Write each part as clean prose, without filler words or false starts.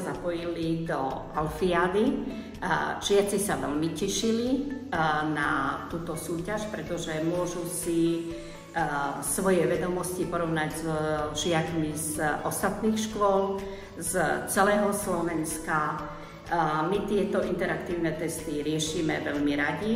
zapojili do Alfiády. Žiaci sa veľmi tešili na túto súťaž, pretože môžu si svoje vedomosti porovnať s žiakmi z ostatných škôl, z celého Slovenska. My tieto interaktívne testy riešime veľmi radi,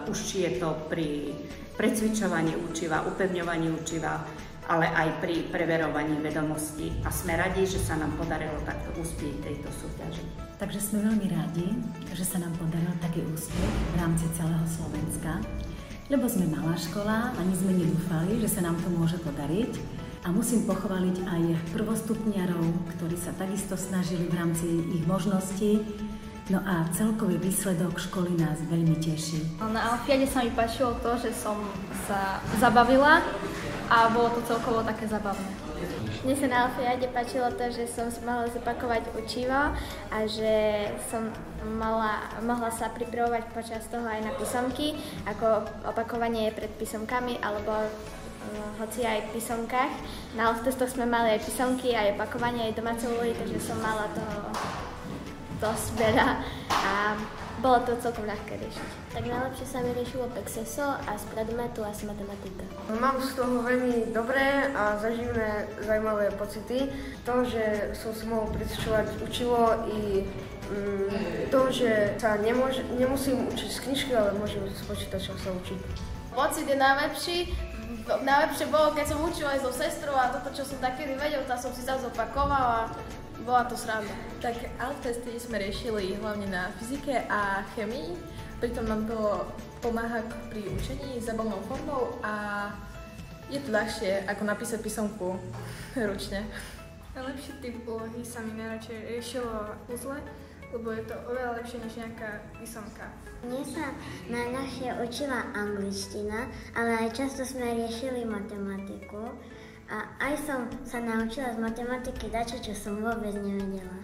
už či je to pri precvičovaní učiva, upevňovaní učiva, ale aj pri preverovaní vedomostí. A sme radi, že sa nám podarilo takto uspieť tejto súťaži. Takže sme veľmi radi, že sa nám podaril taký úspech v rámci celého Slovenska, lebo sme malá škola, ani sme nedúfali, že sa nám to môže podariť. A musím pochváliť aj prvostupniarov, ktorí sa takisto snažili v rámci ich možností. No a celkový výsledok školy nás veľmi teší. Na Alfiade sa mi páčilo to, že som sa zabavila a bolo to celkovo také zabavné. Mne sa na Alfiade páčilo to, že som mohla zopakovať učivo a že som mohla sa pripravovať počas toho aj na písomky, ako opakovanie pred písomkami alebo hoci aj v písomkách. Na testoch sme mali aj písomky, aj opakovanie, aj domáce úlohy, takže som mala toho dosť veľa a bolo to celkom ľahké riešiť. Tak najlepšie sa mi riešilo Pexeso a z predmetu asi matematika. Mám z toho veľmi dobré a zaživné zaujímavé pocity. To, že som si mohol prečítať učivo i to, že sa nemusím učiť z knižky, ale môžem z počítača sa učiť. Pocit je najlepší. Najlepšie bolo, keď som učila aj so sestrou a toto, čo som takedy vedel, tak som si zase opakovala a bola to sranda. Tak ALF-testy sme riešili hlavne na fyzike a chemii, pritom nám to pomáha pri učení zábavnou formou a je to ľahšie ako napísať písomku ručne. Najlepší typ úlohy sa mi najradšej riešilo uzle, lebo je to oveľa lepšie než nejaká písomka. Mne sa najľahšie učila angličtina, ale aj často sme riešili matematiku a aj som sa naučila z matematiky dačo, čo som vôbec nevedela.